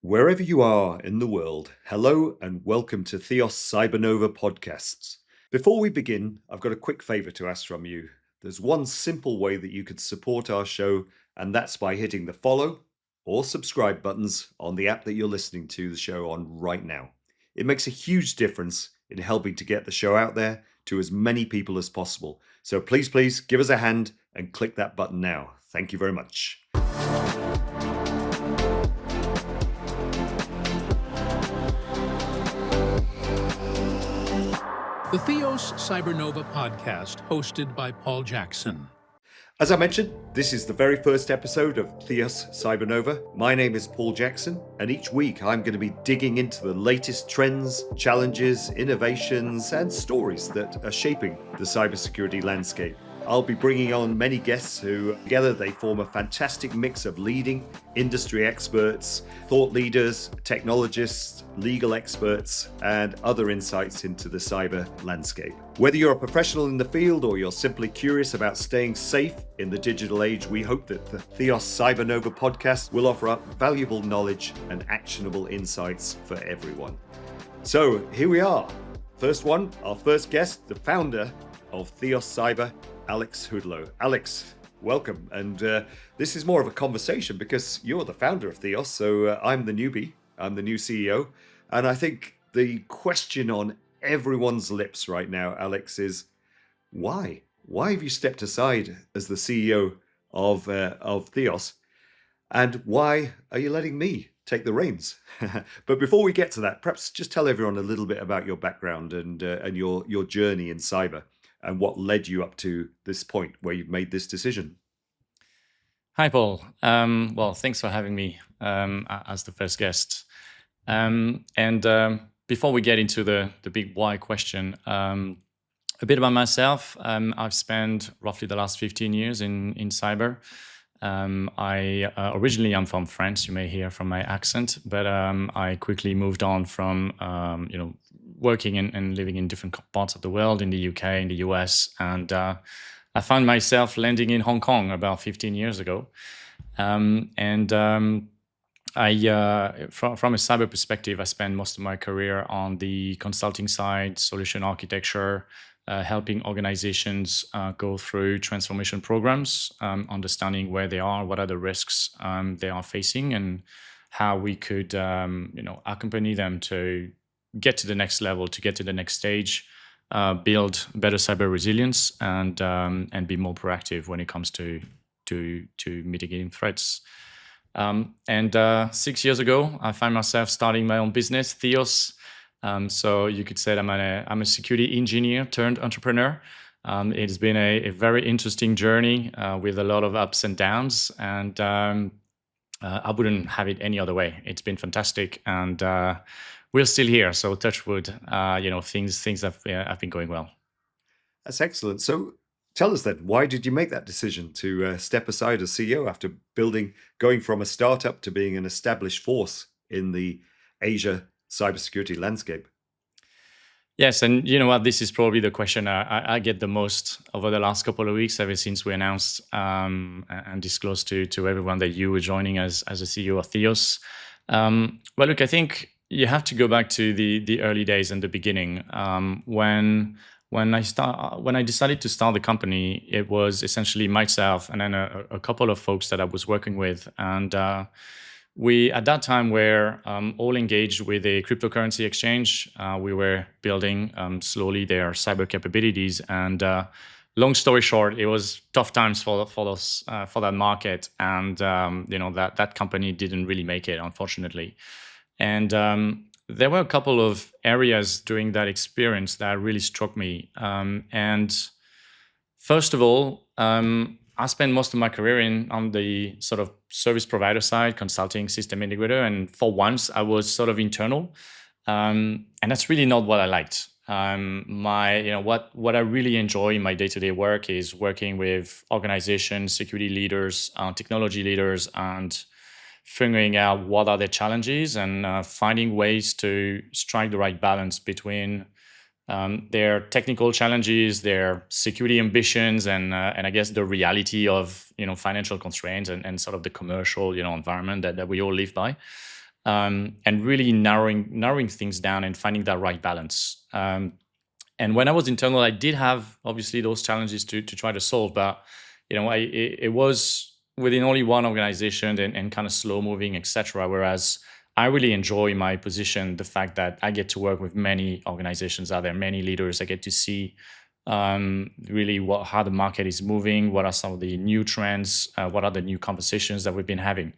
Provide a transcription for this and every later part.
Wherever you are in the world, hello and welcome to Theos Cybernova podcasts. Before we begin, I've got a quick favor to ask from you. There's one simple way that you could support our show, and that's by hitting the follow or subscribe buttons on the app that you're listening to the show on right now. It makes a huge difference in helping to get the show out there to as many people as possible. So please give us a hand and click that button now. Thank you very much. The Theos Cybernova podcast, hosted by Paul Jackson. As I mentioned, this is the very first episode of Theos Cybernova. My name is Paul Jackson, and each week I'm going to be digging into the latest trends, challenges, innovations, and stories that are shaping the cybersecurity landscape. I'll be bringing on many guests who, together, they form a fantastic mix of leading industry experts, thought leaders, technologists, legal experts, and other insights into the cyber landscape. Whether you're a professional in the field or you're simply curious about staying safe in the digital age, we hope that the Theos Cybernova podcast will offer up valuable knowledge and actionable insights for everyone. So here we are. First one, our first guest, the founder of Theos Cyber, Alex Hudelot. Alex, welcome. And this is more of a conversation because you're the founder of Theos, so I'm the newbie, I'm the new CEO. And I think the question on everyone's lips right now, Alex, is why? Why have you stepped aside as the CEO of Theos? And why are you letting me take the reins? But before we get to that, perhaps just tell everyone a little bit about your background and your journey in cyber, and what led you up to this point where you've made this decision. Hi, Paul. Well, thanks for having me as the first guest. Before we get into the big why question, a bit about myself. I've spent roughly the last 15 years in cyber. I originally am from France. You may hear from my accent, but I quickly moved on from working and living in different parts of the world, in the UK, in the US, and I found myself landing in Hong Kong about 15 years ago. From a cyber perspective, I spent most of my career on the consulting side, solution architecture, helping organizations go through transformation programs, understanding where they are, what are the risks they are facing, and how we could accompany them to get to the next level, to get to the next stage, build better cyber resilience, and be more proactive when it comes to mitigating threats. 6 years ago, I found myself starting my own business, Theos. So you could say that I'm a security engineer turned entrepreneur. It's been a very interesting journey with a lot of ups and downs, and I wouldn't have it any other way. It's been fantastic, and we're still here. So touch wood, things have been going well. That's excellent. So tell us then, why did you make that decision to step aside as CEO after going from a startup to being an established force in the Asia cybersecurity landscape? Yes, and you know what? This is probably the question I get the most over the last couple of weeks, ever since we announced and disclosed to everyone that you were joining as a CEO of Theos. Well, look, I think you have to go back to the early days and the beginning. When I decided to start the company, it was essentially myself and then a couple of folks that I was working with, and we, at that time, were all engaged with a cryptocurrency exchange. We were building slowly their cyber capabilities. And long story short, it was tough times for that market. And that company didn't really make it, unfortunately. And there were a couple of areas during that experience that really struck me. And first of all, I spent most of my career on the sort of service provider side, consulting, system integrator, and for once I was sort of internal, and that's really not what I liked. What I really enjoy in my day-to-day work is working with organizations, security leaders, technology leaders, and figuring out what are their challenges and finding ways to strike the right balance between their technical challenges, their security ambitions, and I guess the reality of financial constraints and sort of the commercial environment that we all live by. and really narrowing things down and finding that right balance. And when I was internal, I did have obviously those challenges to try to solve, but it was within only one organization and kind of slow moving, etc. Whereas I really enjoy my position, the fact that I get to work with many organizations out there, many leaders. I get to see really how the market is moving, what are some of the new trends, what are the new conversations that we've been having,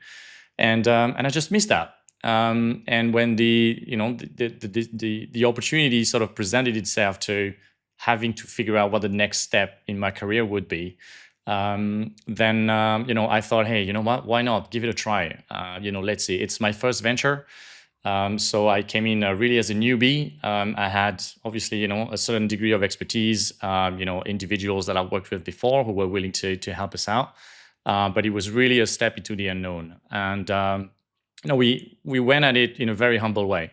and I just missed that. And when the opportunity sort of presented itself to having to figure out what the next step in my career would be, then I thought, hey, you know what? Why not give it a try? Let's see. It's my first venture. So I came in really as a newbie. I had obviously, a certain degree of expertise, individuals that I've worked with before who were willing to help us out. But it was really a step into the unknown. And, we went at it in a very humble way.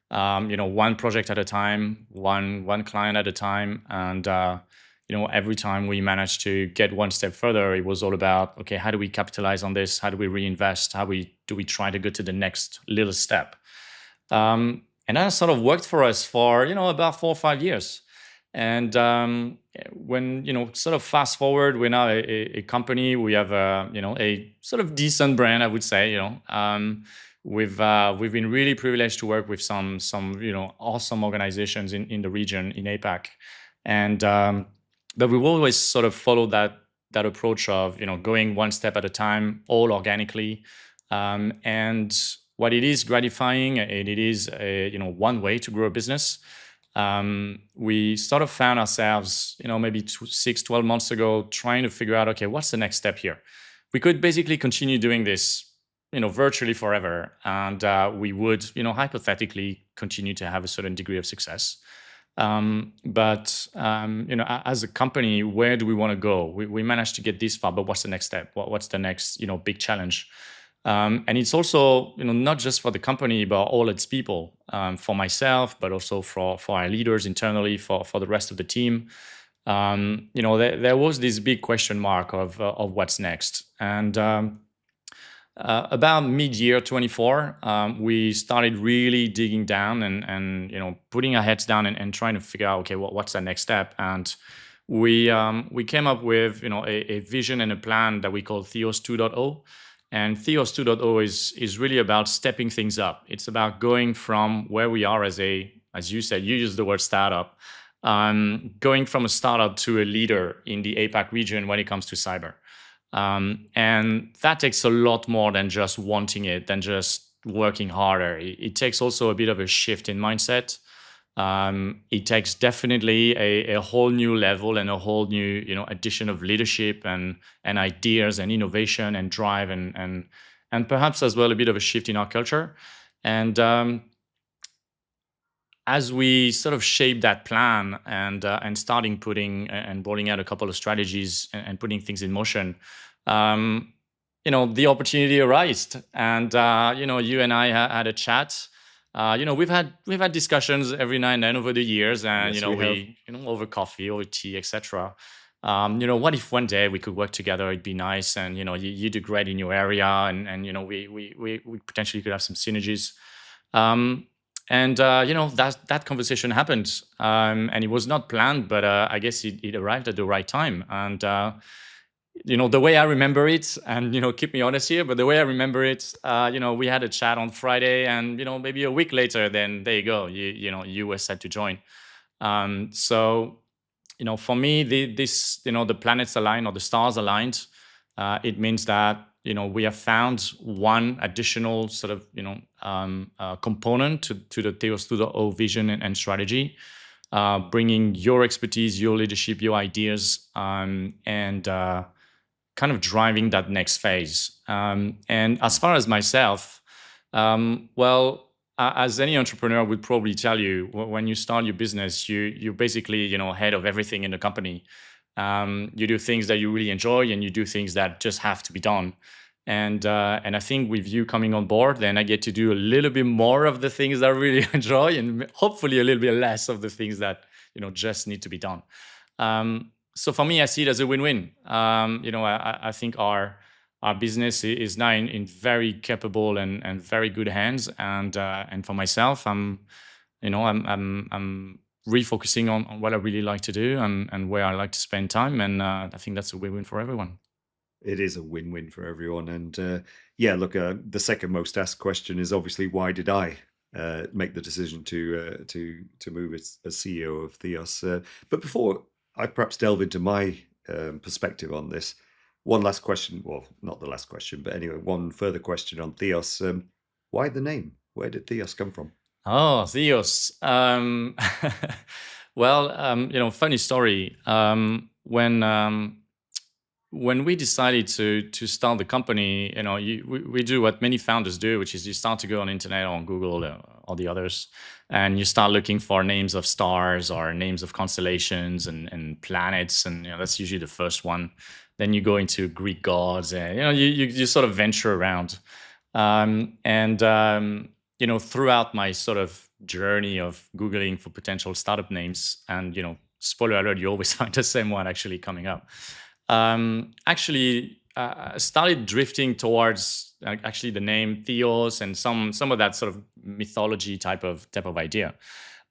One project at a time, one client at a time. And, every time we managed to get one step further, it was all about, okay, how do we capitalize on this? How do we reinvest? Do we try to go to the next little step? And that sort of worked for us for, about 4 or 5 years. And when, sort of fast forward, we're now a company, we have a sort of decent brand, I would say, we've been really privileged to work with some awesome organizations in the region, in APAC. And, but we've always sort of followed that approach of, going one step at a time, all organically. And what it is gratifying, and it is one way to grow a business. We sort of found ourselves, maybe 12 months ago, trying to figure out, okay, what's the next step here? We could basically continue doing this, virtually forever, and we would, hypothetically continue to have a certain degree of success. But as a company, where do we want to go? We managed to get this far, but what's the next step? What's the next, big challenge? And it's also, not just for the company, but all its people, for myself, but also for our leaders internally, for the rest of the team. There was this big question mark of what's next. And about mid-year 24, we started really digging down and putting our heads down and trying to figure out, okay, what's the next step? And we came up with a vision and a plan that we call Theos 2.0. And Theos 2.0 is really about stepping things up. It's about going from where we are as you said, you used the word startup, going from a startup to a leader in the APAC region when it comes to cyber. And that takes a lot more than just wanting it, than just working harder. It takes also a bit of a shift in mindset. It takes definitely a whole new level and a whole new, addition of leadership and ideas and innovation and drive and perhaps as well a bit of a shift in our culture. And as we sort of shape that plan and starting putting and rolling out a couple of strategies and putting things in motion, the opportunity arose. And you and I had a chat. We've had discussions every now and then over the years, and Yes, we over coffee, over tea, etc. What if one day we could work together? It'd be nice, and you do great in your area, and we potentially could have some synergies. And that conversation happened, and it was not planned, but I guess it arrived at the right time. And the way I remember it, and keep me honest here, but the way I remember it, we had a chat on Friday, and maybe a week later, then there you go, you were set to join. So for me, the planets aligned or the stars aligned. It means that we have found one additional sort of component to the Theos 2.0 vision and strategy, bringing your expertise, your leadership, your ideas, and kind of driving that next phase. And as far as myself, as any entrepreneur would probably tell you, when you start your business, you're basically head of everything in the company. You do things that you really enjoy, and you do things that just have to be done. And I think with you coming on board, then I get to do a little bit more of the things that I really enjoy, and hopefully a little bit less of the things that just need to be done. So for me, I see it as a win-win. I think our our business is now in very capable and very good hands. And for myself, I'm refocusing on what I really like to do and where I like to spend time. And I think that's a win-win for everyone. It is a win-win for everyone. And yeah, look, the second most asked question is obviously why did I make the decision to move as CEO of Theos? But before I perhaps delve into my perspective on this, one last question. Well, not the last question, but anyway, one further question on Theos. Why the name? Where did Theos come from? Oh, Theos. Well, funny story. When we decided to start the company, we do what many founders do, which is you start to go on internet or on Google or the others, and you start looking for names of stars or names of constellations and planets, and that's usually the first one. Then you go into Greek gods, and you sort of venture around. Throughout my sort of journey of Googling for potential startup names, and spoiler alert, you always find the same one actually coming up. Started drifting towards actually the name Theos and some of that sort of mythology type of idea.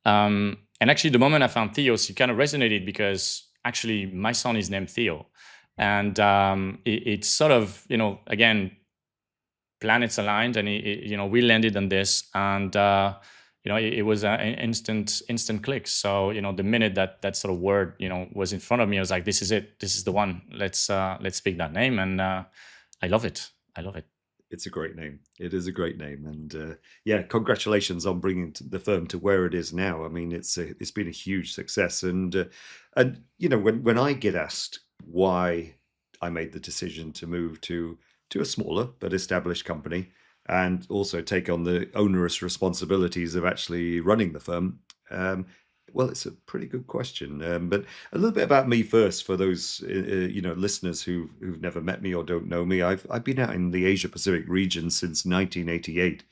And actually, the moment I found Theos, it kind of resonated because actually my son is named Theo, and it's sort of again planets aligned, and we landed on this, and it was an instant click. So the minute that sort of word was in front of me, I was like, this is it, this is the one. Let's pick that name, and I love it. It's a great name. It is a great name, and yeah, congratulations on bringing the firm to where it is now. I mean, it's been a huge success, and when I get asked why I made the decision to move to a smaller but established company, and also take on the onerous responsibilities of actually running the firm. Well, it's a pretty good question, but a little bit about me first for those listeners who've never met me or don't know me. I've been out in the Asia Pacific region since 1988.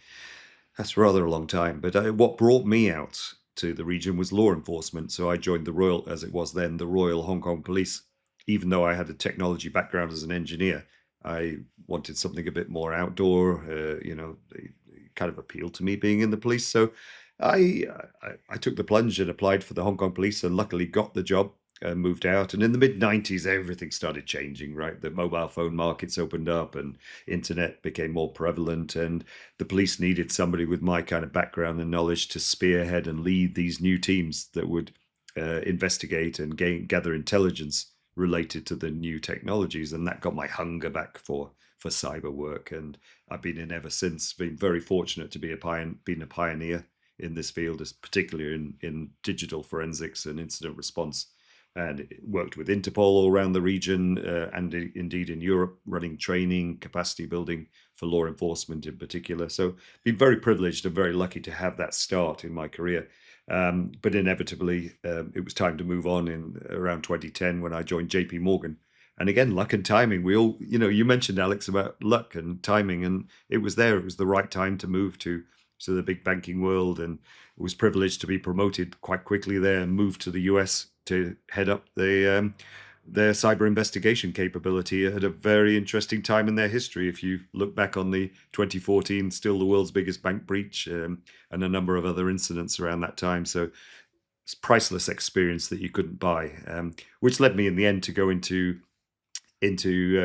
That's rather a long time. But what brought me out to the region was law enforcement. So I joined the Royal, as it was then, the Royal Hong Kong Police. Even though I had a technology background as an engineer, I wanted something a bit more outdoor. It kind of appealed to me being in the police. So I took the plunge and applied for the Hong Kong Police, and luckily got the job and moved out. And in the mid-90s, everything started changing, right? The mobile phone markets opened up and internet became more prevalent, and the police needed somebody with my kind of background and knowledge to spearhead and lead these new teams that would investigate and gather intelligence related to the new technologies. And that got my hunger back for cyber work, and I've been in ever since. Been very fortunate to be been a pioneer in this field, particularly in digital forensics and incident response, and worked with Interpol all around the region, and indeed in Europe, running training, capacity building for law enforcement in particular. So been very privileged and very lucky to have that start in my career. But inevitably, it was time to move on in around 2010 when I joined JP Morgan. And again, luck and timing. We all, you mentioned, Alex, about luck and timing, and it was there. It was the right time to move to the big banking world, and was privileged to be promoted quite quickly there and moved to the US to head up their cyber investigation capability at a very interesting time in their history. If you look back on the 2014, still the world's biggest bank breach, and a number of other incidents around that time. So it's priceless experience that you couldn't buy, which led me in the end to go into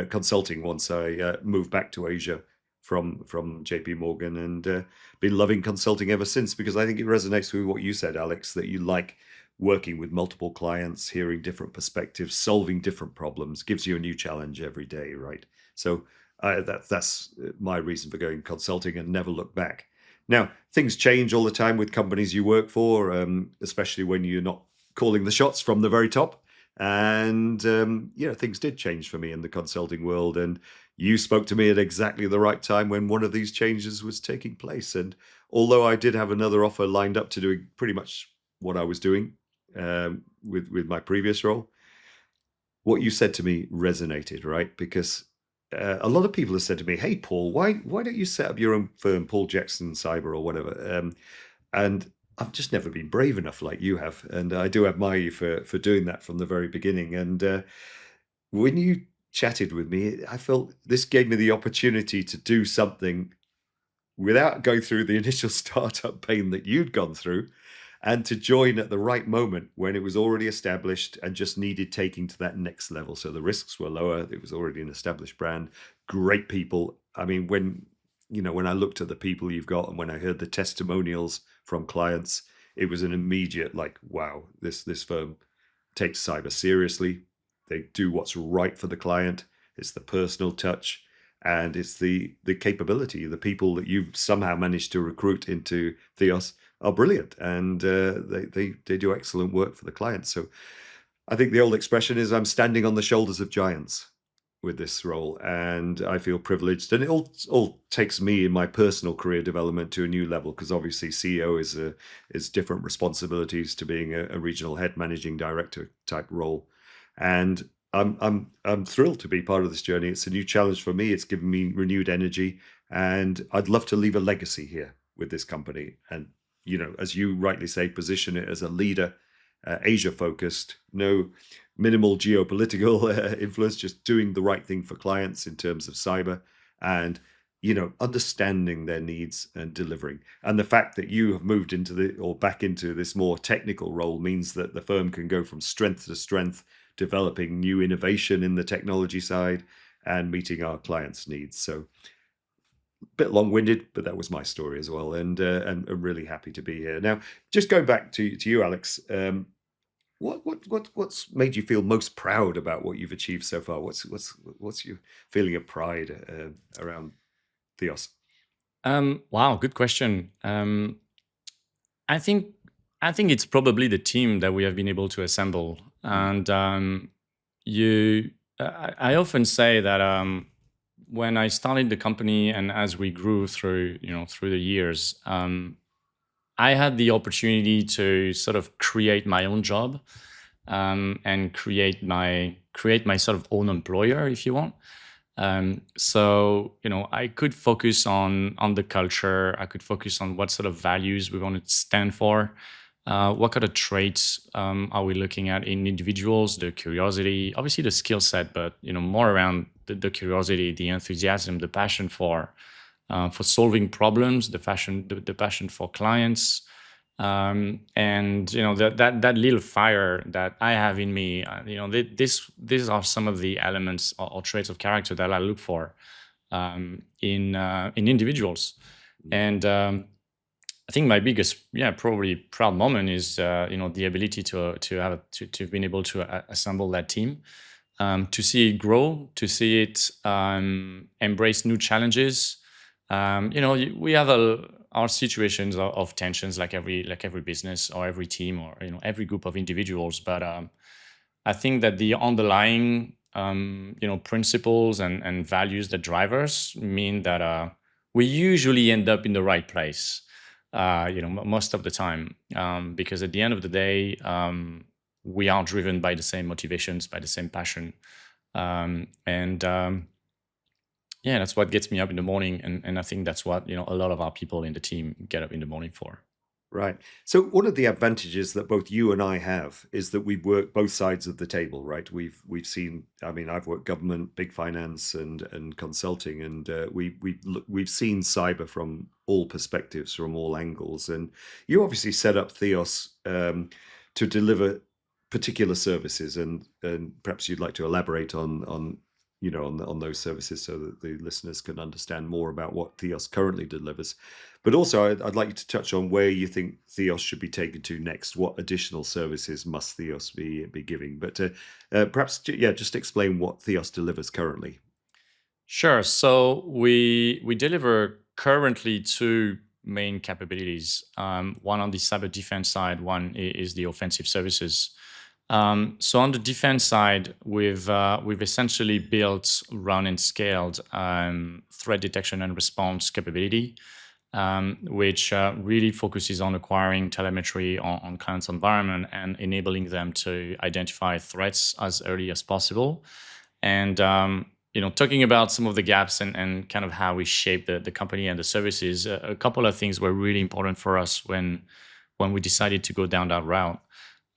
consulting once I moved back to Asia from JP Morgan, and been loving consulting ever since, because I think it resonates with what you said, Alex, that you like working with multiple clients, hearing different perspectives, solving different problems, gives you a new challenge every day, right? So that's my reason for going consulting, and never look back. Now, things change all the time with companies you work for, especially when you're not calling the shots from the very top. And things did change for me in the consulting world, and you spoke to me at exactly the right time when one of these changes was taking place. And although I did have another offer lined up to doing pretty much what I was doing with my previous role, what you said to me resonated, right? Because a lot of people have said to me, "Hey, Paul, why don't you set up your own firm, Paul Jackson Cyber or whatever?" And I've just never been brave enough like you have, and I do admire you for doing that from the very beginning. And when you chatted with me, I felt this gave me the opportunity to do something without going through the initial startup pain that you'd gone through, and to join at the right moment when it was already established and just needed taking to that next level. So the risks were lower. It was already an established brand, great people. I mean, when I looked at the people you've got and when I heard the testimonials from clients, it was an immediate like, wow, this firm takes cyber seriously. They do what's right for the client. It's the personal touch, and it's the capability. The people that you've somehow managed to recruit into Theos are brilliant, and they do excellent work for the clients. So I think the old expression is, I'm standing on the shoulders of giants with this role, and I feel privileged. And it all takes me in my personal career development to a new level, because obviously CEO is different responsibilities to being a regional head, managing director type role. And I'm thrilled to be part of this journey. It's a new challenge for me. It's given me renewed energy, and I'd love to leave a legacy here with this company. And as you rightly say, position it as a leader, Asia focused, no minimal geopolitical influence, just doing the right thing for clients in terms of cyber, and understanding their needs and delivering. And the fact that you have moved back into this more technical role means that the firm can go from strength to strength, developing new innovation in the technology side and meeting our clients' needs. So a bit long-winded, but that was my story as well, and I'm really happy to be here. Now, just going back to you, Alex, what's made you feel most proud about what you've achieved so far? What's your feeling of pride around Theos? Wow, good question. I think it's probably the team that we have been able to assemble, and I often say that when I started the company and as we grew through the years, I had the opportunity to sort of create my own job and create my sort of own employer, if you want. So I could focus on the culture. I could focus on what sort of values we want to stand for. What kind of traits are we looking at in individuals? The curiosity, obviously the skill set, but more around the curiosity, the enthusiasm, the passion for solving problems, the passion for clients, and that little fire that I have in me. These are some of the elements or traits of character that I look for in individuals, and I think my biggest, probably proud moment is, the ability to have been able to assemble that team, to see it grow, to see it embrace new challenges. We have our situations of tensions, like every business or every team or every group of individuals. But I think that the underlying principles and values that drive us mean that we usually end up in the right place. Most of the time, because at the end of the day, we are driven by the same motivations, by the same passion, and that's what gets me up in the morning, and I think that's what a lot of our people in the team get up in the morning for. Right. So one of the advantages that both you and I have is that we've worked both sides of the table, right? We've seen. I mean, I've worked government, big finance, and consulting, and we've seen cyber from all perspectives, from all angles. And you obviously set up Theos to deliver particular services, and perhaps you'd like to elaborate on those services so that the listeners can understand more about what Theos currently delivers. But also, I'd like you to touch on where you think Theos should be taken to next. What additional services must Theos be giving? But perhaps, just explain what Theos delivers currently. Sure. So we deliver currently two main capabilities. One on the cyber defense side, one is the offensive services. So on the defense side, we've essentially built, run, and scaled threat detection and response capability, which really focuses on acquiring telemetry on clients' environment and enabling them to identify threats as early as possible. And talking about some of the gaps and kind of how we shape the company and the services, a couple of things were really important for us when we decided to go down that route.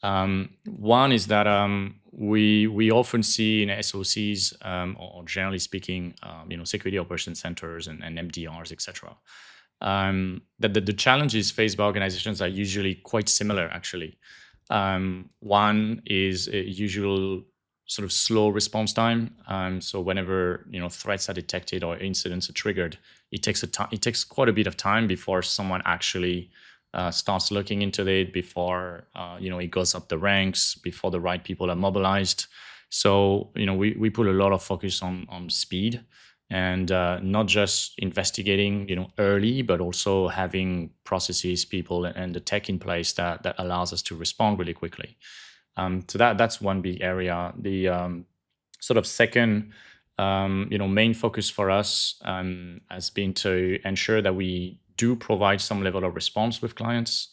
One is that we often see in SOCs, or generally speaking, security operations centers and MDRs, etc. That the challenges faced by organizations are usually quite similar, actually. One is a usual sort of slow response time. So whenever threats are detected or incidents are triggered, it takes quite a bit of time before someone actually starts looking into it, before it goes up the ranks, before the right people are mobilized. So we put a lot of focus on speed, and not just investigating early, but also having processes, people, and the tech in place that allows us to respond really quickly. So that's one big area. The sort of second main focus for us has been to ensure that we do provide some level of response with clients.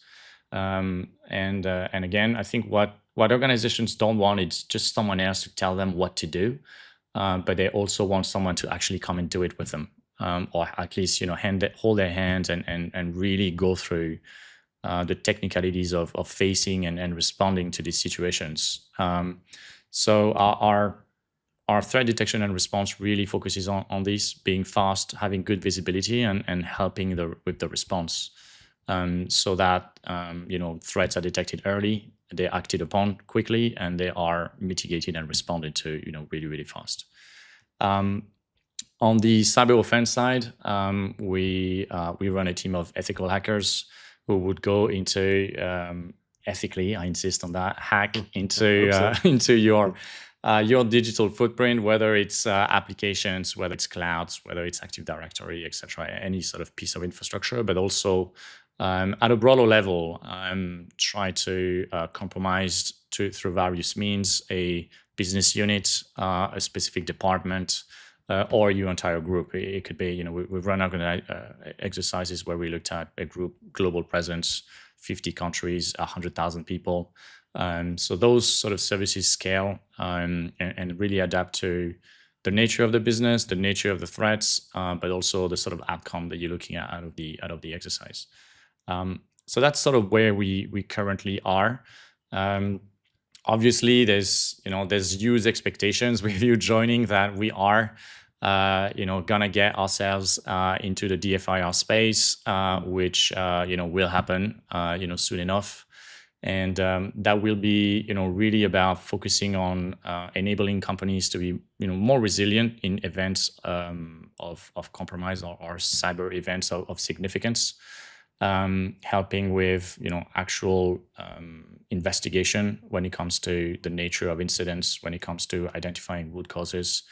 And again, I think what organizations don't want is just someone else to tell them what to do, but they also want someone to actually come and do it with them, or at least hold their hands and really go through the technicalities of facing and responding to these situations. So our threat detection and response really focuses on this, being fast, having good visibility, and helping with the response, so that threats are detected early, they're acted upon quickly, and they are mitigated and responded to really, really fast. On the cyber offense side, we run a team of ethical hackers who would go into ethically, I insist on that, hack into into your digital footprint, whether it's applications, whether it's clouds, whether it's Active Directory, etc., any sort of piece of infrastructure, but also at a broader level, try to compromise through various means a business unit, a specific department, or your entire group. It could be, we've run exercises where we looked at a group, global presence, 50 countries, 100,000 people. So those sort of services scale and really adapt to the nature of the business, the nature of the threats, but also the sort of outcome that you're looking at out of the exercise. So that's sort of where we currently are. Obviously, there's huge expectations with you joining that we are gonna get ourselves into the DFIR space, which will happen soon enough. And that will be really about focusing on enabling companies to be more resilient in events of compromise or cyber events of significance, helping with actual investigation when it comes to the nature of incidents, when it comes to identifying root causes,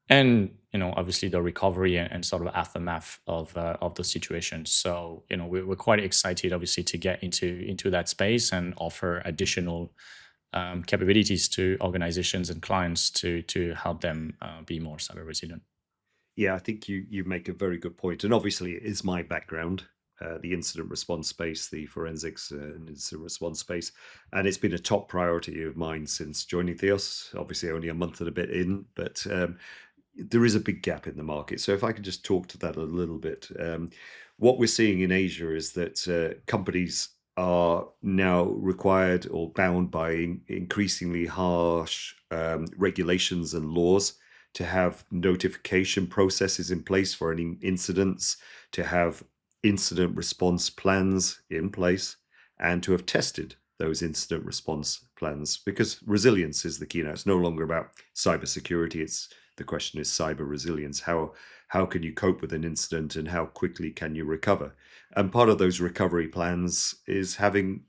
and obviously the recovery and sort of aftermath of those situations. So we're quite excited, obviously, to get into that space and offer additional capabilities to organizations and clients to help them be more cyber resilient. Yeah, I think you make a very good point, and obviously it is my background, the incident response space, the forensics and incident response space, and it's been a top priority of mine since joining Theos. Obviously, only a month and a bit in, but there is a big gap in the market. So if I could just talk to that a little bit, what we're seeing in Asia is that companies are now required or bound by increasingly harsh regulations and laws to have notification processes in place for any incidents, to have incident response plans in place, and to have tested those incident response plans, because resilience is the key now. It's no longer about cybersecurity. The question is cyber resilience. How can you cope with an incident, and how quickly can you recover? And part of those recovery plans is having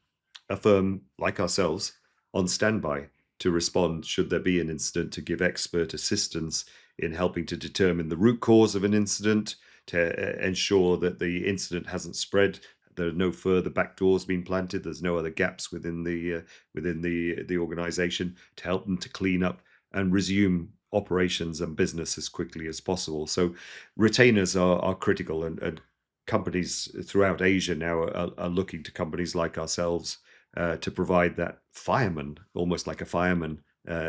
a firm like ourselves on standby to respond should there be an incident, to give expert assistance in helping to determine the root cause of an incident, to ensure that the incident hasn't spread, there are no further backdoors being planted, there's no other gaps within the organization, to help them to clean up and resume operations and business as quickly as possible. So retainers are critical, and companies throughout Asia now are looking to companies like ourselves to provide that fireman, almost like a fireman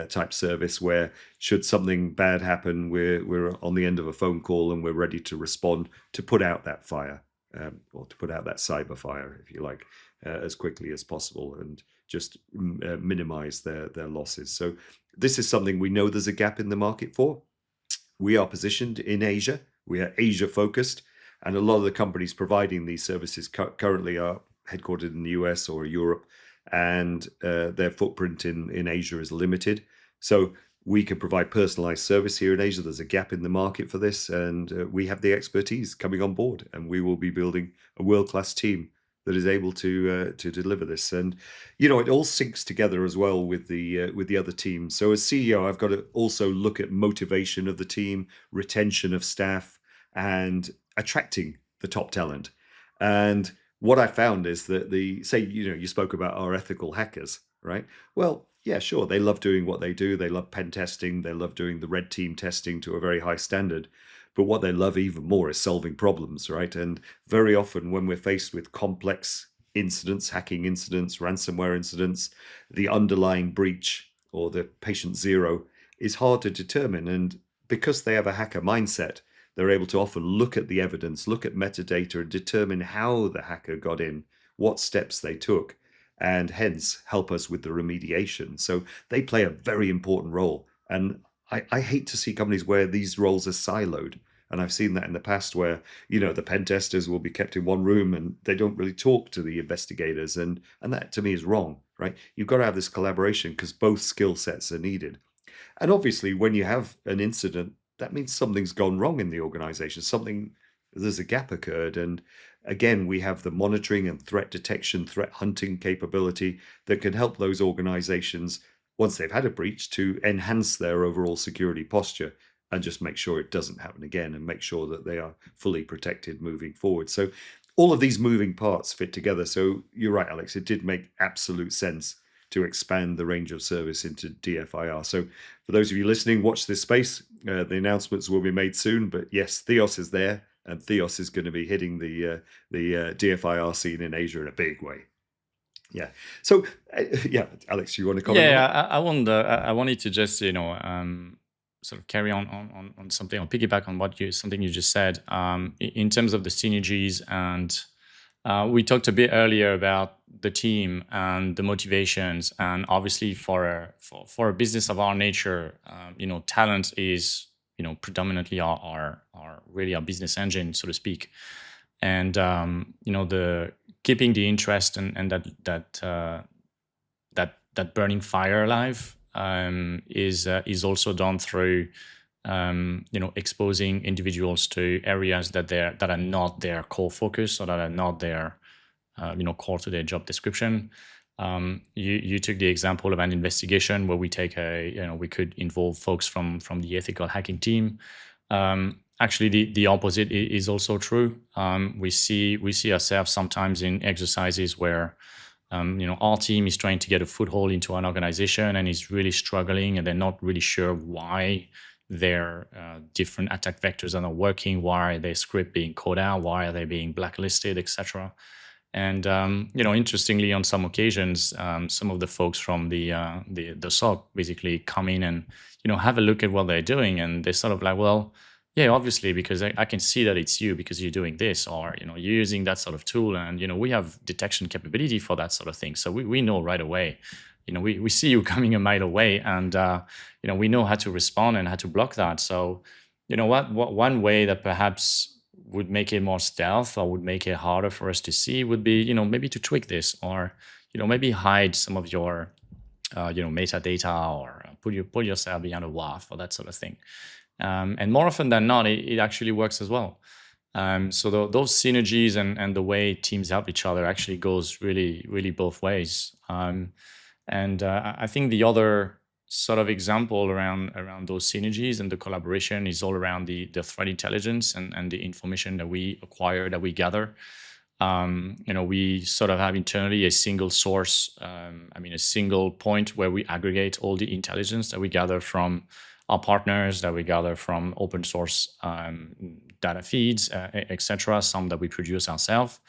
type service, where should something bad happen, we're on the end of a phone call and we're ready to respond to put out that fire. or to put out that cyber fire, if you like, as quickly as possible and just minimize their losses. So this is something we know there's a gap in the market for. We are positioned in Asia. We are Asia focused, and a lot of the companies providing these services currently are headquartered in the US or Europe, and their footprint in Asia is limited. So we can provide personalized service here in Asia. There's a gap in the market for this, and we have the expertise coming on board, and we will be building a world-class team that is able to deliver this. And it all syncs together as well with the other teams. So as CEO, I've got to also look at motivation of the team, retention of staff, and attracting the top talent. And what I found is that you spoke about our ethical hackers, right? Well, yeah, sure. They love doing what they do. They love pen testing. They love doing the red team testing to a very high standard. But what they love even more is solving problems, right? And very often when we're faced with complex incidents, hacking incidents, ransomware incidents, the underlying breach or the patient zero is hard to determine. And because they have a hacker mindset, they're able to often look at the evidence, look at metadata, and determine how the hacker got in, what steps they took, and hence help us with the remediation. So they play a very important role. And I hate to see companies where these roles are siloed. And I've seen that in the past where, the pen testers will be kept in one room and they don't really talk to the investigators. And that to me is wrong, right? You've got to have this collaboration because both skill sets are needed. And obviously, when you have an incident, that means something's gone wrong in the organization. There's a gap occurred. And again, we have the monitoring and threat detection, threat hunting capability that can help those organizations, once they've had a breach, to enhance their overall security posture and just make sure it doesn't happen again and make sure that they are fully protected moving forward. So all of these moving parts fit together. So you're right, Alex, it did make absolute sense to expand the range of service into DFIR. So for those of you listening, watch this space. The announcements will be made soon, but yes, Theos is there, and Theos is going to be hitting the DFIR scene in Asia in a big way. Yeah. So, Alex, you want to comment? Yeah, I wanted to just sort of carry on something or piggyback on something you just said in terms of the synergies. And we talked a bit earlier about the team and the motivations. And obviously, for a business of our nature, talent is predominantly our business engine, so to speak. And the keeping the interest and that burning fire alive is also done through exposing individuals to areas that are not their core focus or that are not their core to their job description. You took the example of an investigation where we could involve folks from the ethical hacking team. Actually, the opposite is also true. We see ourselves sometimes in exercises where our team is trying to get a foothold into an organization and is really struggling, and they're not really sure why their different attack vectors are not working, why are their script being called out, why are they being blacklisted, etc. And interestingly, on some occasions, some of the folks from the SOC basically come in and have a look at what they're doing, and they're sort of like, well, yeah, obviously, because I can see that it's you because you're doing this, or you're using that sort of tool, and we have detection capability for that sort of thing. So we know right away. We see you coming a mile away, and we know how to respond and how to block that. So what one way that perhaps would make it more stealth or would make it harder for us to see would be maybe to tweak this, or maybe hide some of your metadata, or put yourself behind a WAF or that sort of thing. And more often than not, it actually works as well. So those synergies and the way teams help each other actually goes really, really both ways. And I think the other sort of example around those synergies and the collaboration is all around the threat intelligence and the information that we acquire, that we gather. We sort of have internally a single source, a single point where we aggregate all the intelligence that we gather from our partners, that we gather from open source data feeds, etc., some that we produce ourselves.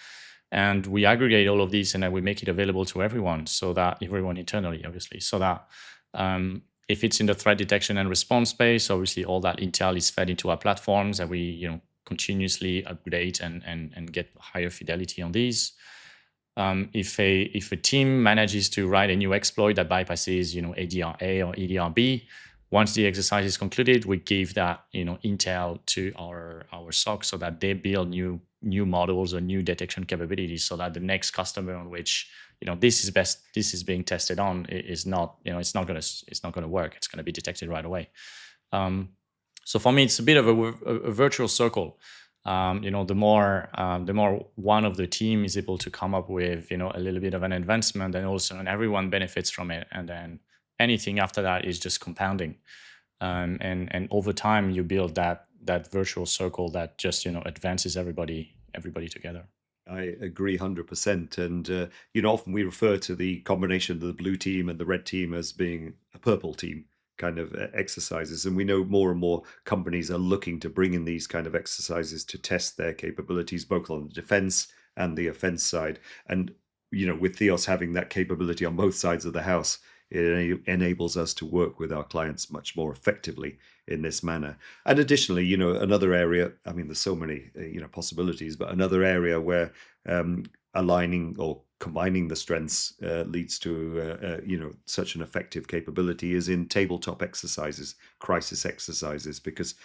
And we aggregate all of these and then we make it available to everyone, so that everyone internally, obviously, so that if it's in the threat detection and response space, obviously all that intel is fed into our platforms that we continuously upgrade and get higher fidelity on these. If a team manages to write a new exploit that bypasses, ADR-A or ADR-B, once the exercise is concluded, we give that, intel to our SOC so that they build new models or new detection capabilities, so that the next customer on which this is being tested on is not, it's not gonna work. It's gonna be detected right away. So for me, it's a bit of a virtual circle. The more one of the team is able to come up with, a little bit of an advancement, and everyone benefits from it. And then anything after that is just compounding. And over time, you build that virtual circle that just, advances everybody together. I agree 100%. And, often we refer to the combination of the blue team and the red team as being a purple team kind of exercises. And we know more and more companies are looking to bring in these kind of exercises to test their capabilities, both on the defense and the offense side. And, with Theos having that capability on both sides of the house, it enables us to work with our clients much more effectively in this manner. And additionally, another area, I mean, there's so many, possibilities, but another area where aligning or combining the strengths leads to, such an effective capability is in tabletop exercises, crisis exercises, because,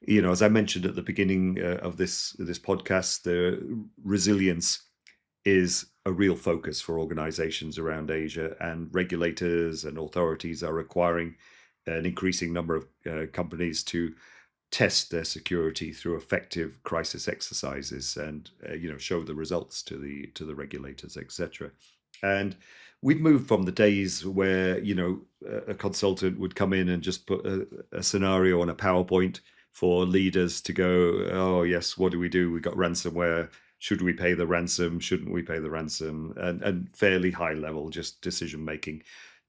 as I mentioned at the beginning of this podcast, the resilience is a real focus for organizations around Asia, and regulators and authorities are requiring an increasing number of companies to test their security through effective crisis exercises and show the results to the regulators, etc. And we've moved from the days where a consultant would come in and just put a scenario on a PowerPoint for leaders to go, oh yes, what do? We got ransomware. Should we pay the ransom? Shouldn't we pay the ransom? And fairly high level, just decision making,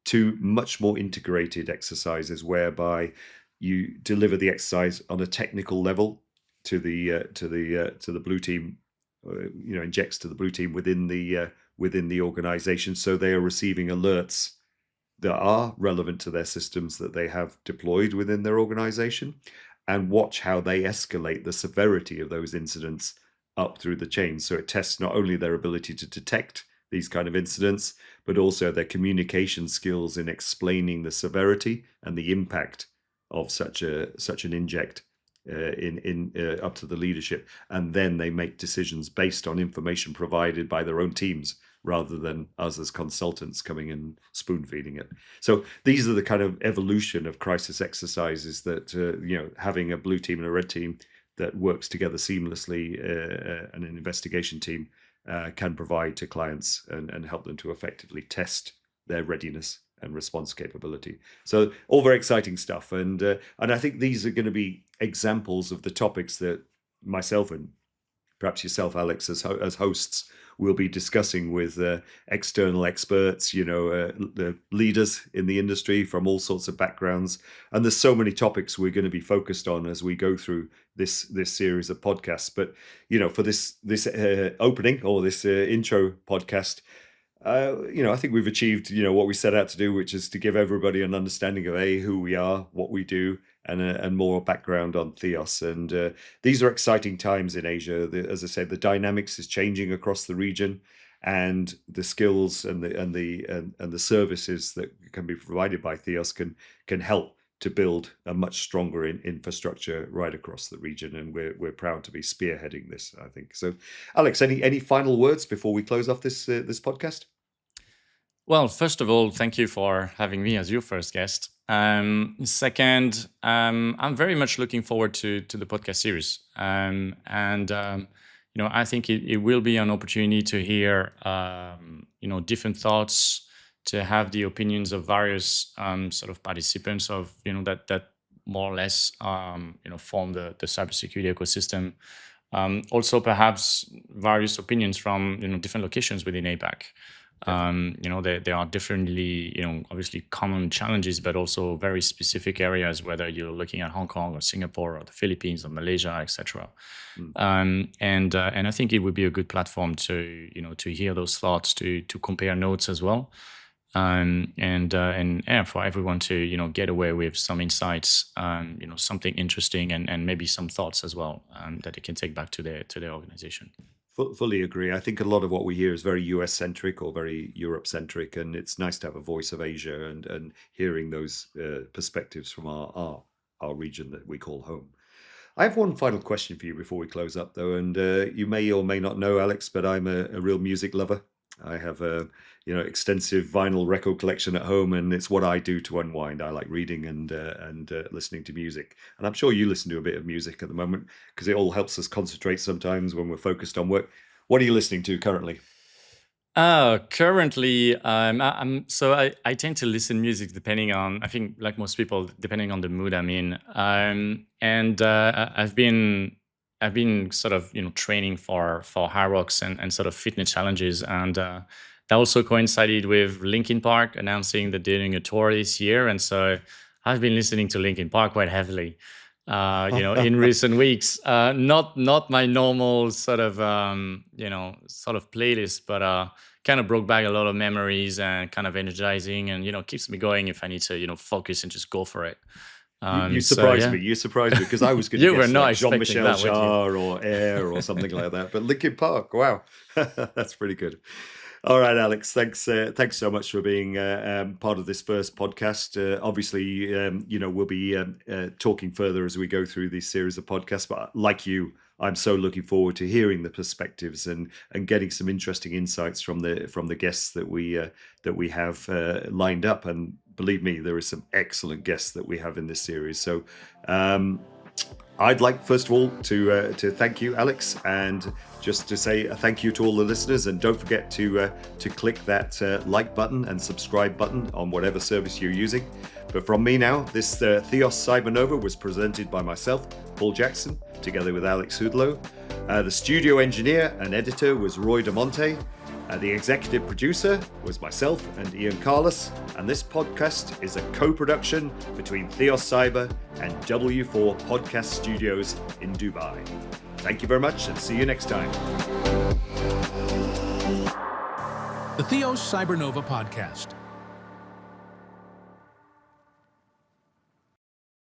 to much more integrated exercises whereby you deliver the exercise on a technical level to the blue team, injects to the blue team within the organization, so they are receiving alerts that are relevant to their systems that they have deployed within their organization, and watch how they escalate the severity of those incidents up through the chain. So it tests not only their ability to detect these kind of incidents, but also their communication skills in explaining the severity and the impact of such an inject up to the leadership. And then they make decisions based on information provided by their own teams, rather than us as consultants coming and spoon feeding it. So these are the kind of evolution of crisis exercises that having a blue team and a red team that works together seamlessly, and an investigation team can provide to clients and help them to effectively test their readiness and response capability. So all very exciting stuff. And I think these are going to be examples of the topics that myself and perhaps yourself, Alex, as hosts, will be discussing with external experts, the leaders in the industry from all sorts of backgrounds. And there's so many topics we're going to be focused on as we go through this series of podcasts. But, for this opening or this intro podcast, I think we've achieved, what we set out to do, which is to give everybody an understanding of who we are, what we do, and more background on Theos. And these are exciting times in Asia. As I said, the dynamics is changing across the region, and the skills and the services that can be provided by Theos can help to build a much stronger infrastructure right across the region. And we're proud to be spearheading this, I think. So, Alex, any final words before we close off this podcast? Well, first of all, thank you for having me as your first guest. Second, I'm very much looking forward to the podcast series. I think it will be an opportunity to hear, different thoughts, to have the opinions of various sort of participants of, that more or less, form the cybersecurity ecosystem. Also, perhaps various opinions from, different locations within APAC. There are differently, obviously common challenges, but also very specific areas, whether you're looking at Hong Kong or Singapore or the Philippines or Malaysia, etc. And I think it would be a good platform to hear those thoughts, to compare notes as well. and for everyone to get away with some insights, something interesting, and maybe some thoughts as well that they can take back to their organization. Fully agree. I think a lot of what we hear is very US centric or very Europe centric, and it's nice to have a voice of Asia and hearing those perspectives from our region that we call home. I have one final question for you before we close up, though, and you may or may not know, Alex, but I'm a real music lover. I have a extensive vinyl record collection at home, and it's what I do to unwind. I like reading and listening to music, and I'm sure you listen to a bit of music at the moment because it all helps us concentrate sometimes when we're focused on work. What are you listening to currently? Currently, I tend to listen music depending on, I think, like most people, depending on the mood I'm in. I've been sort of training for high rocks and sort of fitness challenges, and that also coincided with Linkin Park announcing that they're doing a tour this year, and so I've been listening to Linkin Park quite heavily. In recent weeks, not my normal sort of playlist, but kind of brought back a lot of memories and kind of energizing, and keeps me going if I need to focus and just go for it. You surprised me. You surprised me because I was going to guess like Jean-Michel Jarre or Air or something like that. But Linkin Park, wow, that's pretty good. All right, Alex, thanks so much for being part of this first podcast. Obviously, we'll be talking further as we go through this series of podcasts. But like you, I'm so looking forward to hearing the perspectives and getting some interesting insights from the guests that we have lined up. And believe me, there are some excellent guests that we have in this series. So I'd like, first of all, to thank you, Alex, and just to say a thank you to all the listeners. And don't forget to click that like button and subscribe button on whatever service you're using. But from me now, this Theos Cybernova was presented by myself, Paul Jackson, together with Alex Hudelot. The studio engineer and editor was Roy De Monte. The executive producer was myself and Ian Carlos, and this podcast is a co-production between Theos Cyber and W4 Podcast Studios in Dubai. Thank you very much, and see you next time. The Theos Cybernova podcast